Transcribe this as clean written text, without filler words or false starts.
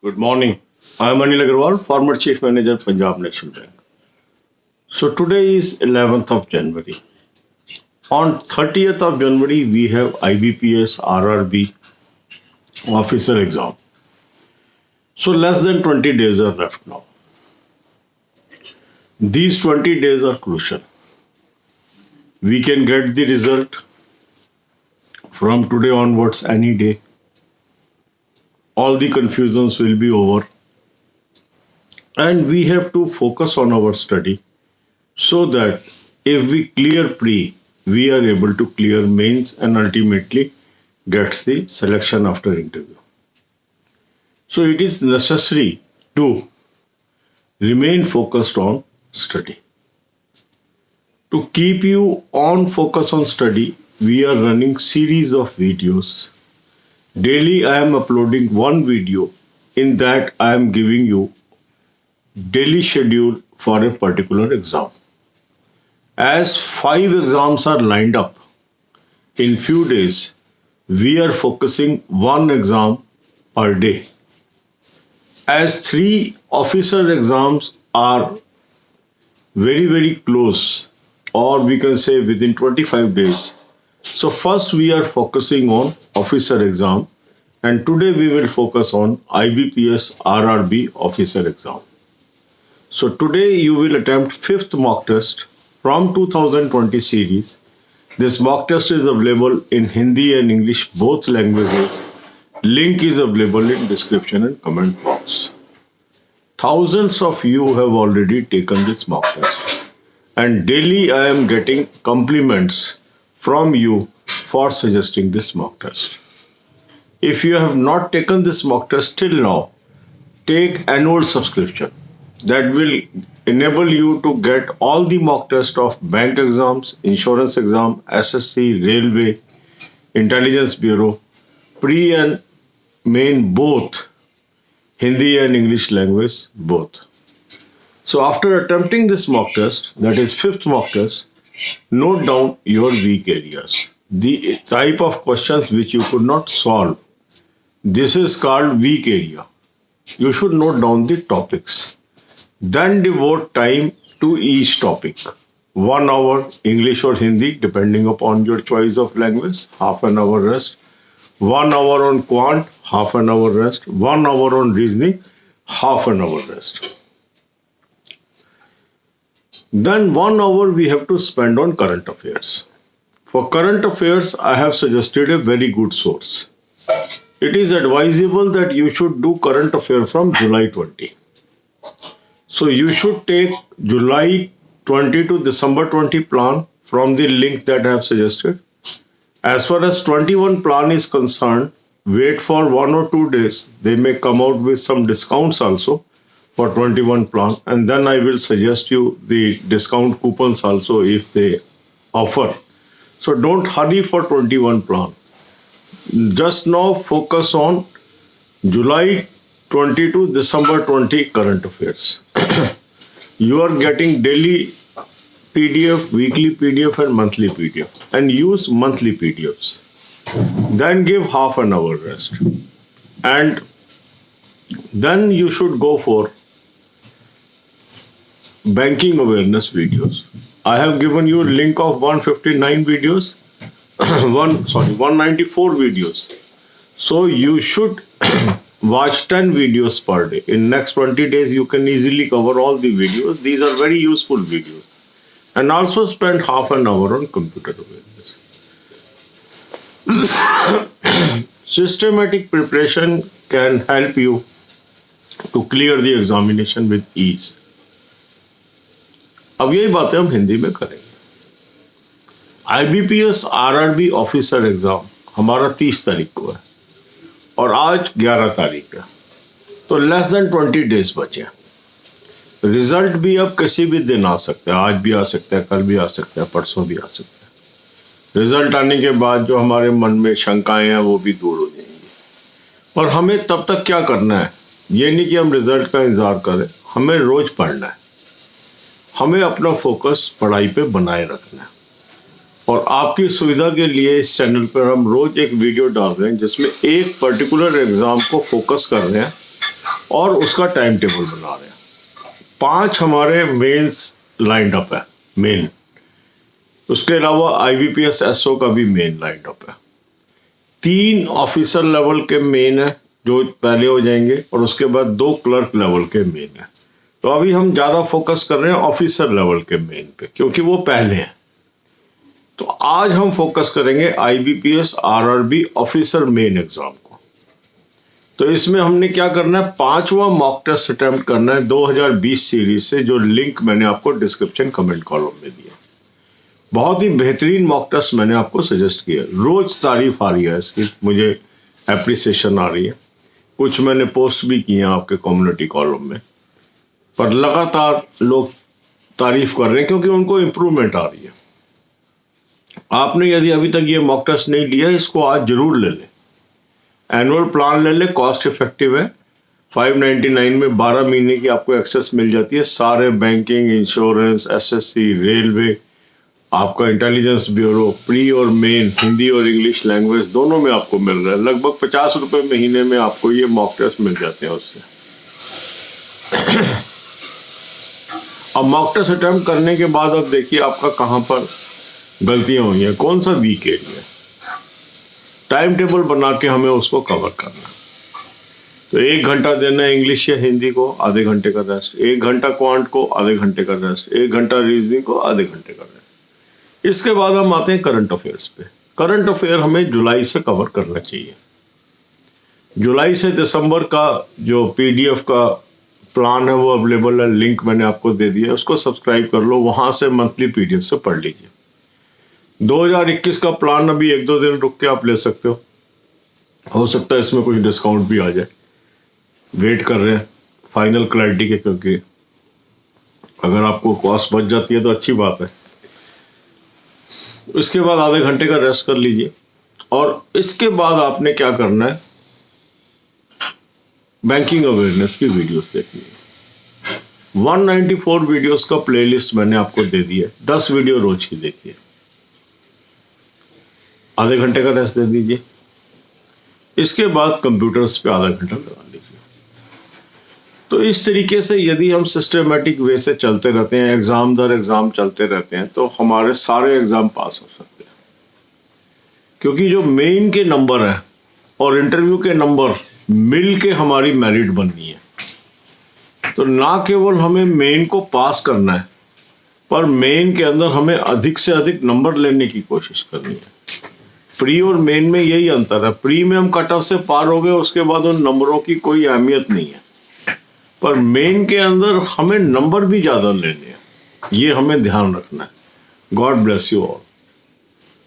Good morning. I am Anil Agarwal, former Chief Manager, Punjab National Bank. So today is 11th of January. On 30th of January, we have IBPS RRB officer exam. So less than 20 days are left now. These 20 days are crucial. We can get the result from today onwards any day. All the confusions will be over. And we have to focus on our study so that if we clear pre, we are able to clear mains and ultimately gets the selection after interview. So it is necessary to remain focused on study. To keep you on focus on study, we are running series of videos. Daily I am uploading one video. In that I am giving you daily schedule for a particular exam. As 5 exams are lined up in few days, we are focusing one exam per day. As 3 officer exams are very close, or we can say within 25 days. So first we are focusing on officer exam, and today we will focus on IBPS RRB officer exam. So today you will attempt 5th mock test from 2020 series. This mock test is available in Hindi and English, both languages. Link is available in description and comment box. Thousands of you have already taken this mock test. And daily I am getting compliments from you for suggesting this mock test. If you have not taken this mock test till now, take annual subscription. That will enable you to get all the mock tests of bank exams, insurance exam, SSC, railway, intelligence bureau, pre and main both, Hindi and English language both. So after attempting this mock test, that is 5th mock test, note down your weak areas. The type of questions which you could not solve. This is called weak area. You should note down the topics. Then devote time to each topic. 1 hour English or Hindi depending upon your choice of language, half an hour rest. 1 hour on quant, half an hour rest. 1 hour on reasoning, half an hour rest. Then 1 hour we have to spend on current affairs. For current affairs, I have suggested a very good source. It is advisable that you should do current affair from July 20. So you should take July 20 to December 20 plan from the link that I have suggested. As far as 21 plan is concerned, wait for 1 or 2 days. They may come out with some discounts also for 21 plan, and then I will suggest you the discount coupons also if they offer. So don't hurry for 21 plan. Just now focus on July 20 to December 20 current affairs. You are getting daily PDF, weekly PDF and monthly PDF, and use monthly PDFs. Then give half an hour rest. And then you should go for banking awareness videos. I have given you a link of 159 videos, 194 videos. So you should watch 10 videos per day. In next 20 days, you can easily cover all the videos. These are very useful videos. And also spend half an hour on computer awareness. Systematic preparation can help you to clear the examination with ease. अब यही बातें हम हिंदी में करेंगे. IBPS RRB officer exam हमारा 30 तारीख को है और आज 11 तारीख है, तो लेस देन 20 डेज बचे. रिजल्ट भी अब किसी भी दिन आ सकता है, आज भी आ सकता है, कल भी आ सकता है, परसों भी आ सकता है. रिजल्ट आने के बाद जो हमारे मन में शंकाएं हैं वो भी दूर हो जाएंगी. और हमें तब तक क्या करना है, ये नहीं कि हम रिजल्ट का इंतजार करें, हमें रोज पढ़ना है. हमें अपना फोकस पढ़ाई पे बनाए रखना है. और आपकी सुविधा के लिए इस चैनल पर हम रोज एक वीडियो डाल रहे हैं जिसमें एक पर्टिकुलर एग्जाम को फोकस कर रहे हैं और उसका टाइम टेबल बना रहे हैं। 5 हमारे मेंस लाइंड अप है मेन, उसके अलावा IBPS SO का भी मेन लाइंड अप है। 3 ऑफिसर लेवल के मेन है जो पहले हो जाएंगे, और उसके बाद 2 क्लर्क लेवल के मेन है। तो अभी हम ज्यादा फोकस कर रहे हैं ऑफिसर लेवल के मेन पे, क्योंकि वो पहले हैं। तो आज हम फोकस करेंगे IBPS RRB officer main exam को। तो इसमें हमने क्या करना है, 5वां मॉक टेस्ट अटेम्प्ट करना है 2020 सीरीज से, जो लिंक मैंने आपको डिस्क्रिप्शन कमेंट कॉलम में दिया। बहुत ही बेहतरीन मॉक टेस्ट मैंने आपको सजेस्ट किया, रोज तारीफ आ रही है इसकी, मुझे एप्रिसिएशन आ रही है। कुछ मैंने पोस्ट भी किए हैं आपके कम्युनिटी कॉलम में, पर लगातार लोग तारीफ कर रहे हैं क्योंकि उनको इम्प्रूवमेंट आ रही है। आपने यदि अभी तक ये मॉक टेस्ट नहीं लिया, इसको आज जरूर ले लें। एनुअल प्लान ले लें, कॉस्ट इफेक्टिव है। 599 में 12 महीने की आपको एक्सेस मिल जाती है। सारे बैंकिंग, इंश्योरेंस, SSC, रेलवे, आपका इंटेलिजेंस ब्यूरो, प्री और मेन, हिंदी और इंग्लिश लैंग्वेज दोनों में आपको मिल रहा है। लगभग 50 रुपए महीने में आपको ये मॉक टेस्ट मिल जाते हैं उससे। अब मॉक टेस्ट अटेम्प्ट करने के बाद अब देखिए आपका कहां पर गलतियां हुई हैं, कौन सा वीक एरिया। टाइम टेबल बना के हमें उसको कवर करना। तो 1 घंटा देना है इंग्लिश या हिंदी को, आधे घंटे का रेस्ट। 1 घंटा क्वांट को, आधे घंटे का रेस्ट। 1 घंटा रीजनिंग को, आधे घंटे का रेस्ट। इसके बाद हम आते हैं करंट अफेयर्स पे। करंट अफेयर हमें जुलाई से कवर करना चाहिए। जुलाई से दिसंबर का जो PDF का प्लान है वो अवेलेबल है, लिंक मैंने आपको दे दिया है, उसको सब्सक्राइब कर लो, वहां से मंथली PDF से पढ़ लीजिए। 2021 का प्लान अभी 1-2 दिन रुक के आप ले सकते हो सकता है इसमें कुछ डिस्काउंट भी आ जाए। वेट कर रहे हैं फाइनल क्लैरिटी के, क्योंकि अगर आपको कॉस्ट बच जाती है तो अच्छी बात है। इसके बाद आधे घंटे का रेस्ट कर लीजिए, और इसके बाद आपने क्या करना है, बैंकिंग अवेयरनेस की वीडियोस देखनी है। 194 वीडियोस का प्लेलिस्ट मैंने आपको दे दिया है। 10 वीडियो रोज की देखिए, आधे घंटे का रेस्ट दे दीजिए। इसके बाद कंप्यूटर्स पे आधा घंटा लगा लीजिए। तो इस तरीके से यदि हम सिस्टमेटिक वे से चलते रहते हैं, एग्जाम दर एग्जाम चलते रहते हैं, तो हमारे सारे एग्जाम पास हो सकते हैं। क्योंकि जो मेन के नंबर है और इंटरव्यू के नंबर मिल के हमारी मेरिट बननी है। तो ना केवल हमें मेन को पास करना है, पर मेन के अंदर हमें अधिक से अधिक नंबर लेने की कोशिश करनी है। प्री और मेन में यही अंतर है। प्री में हम कट ऑफ से पार हो गए, उसके बाद उन नंबरों की कोई अहमियत नहीं है, पर मेन के अंदर हमें नंबर भी ज्यादा लेने हैं, ये हमें ध्यान रखना है। God bless you all.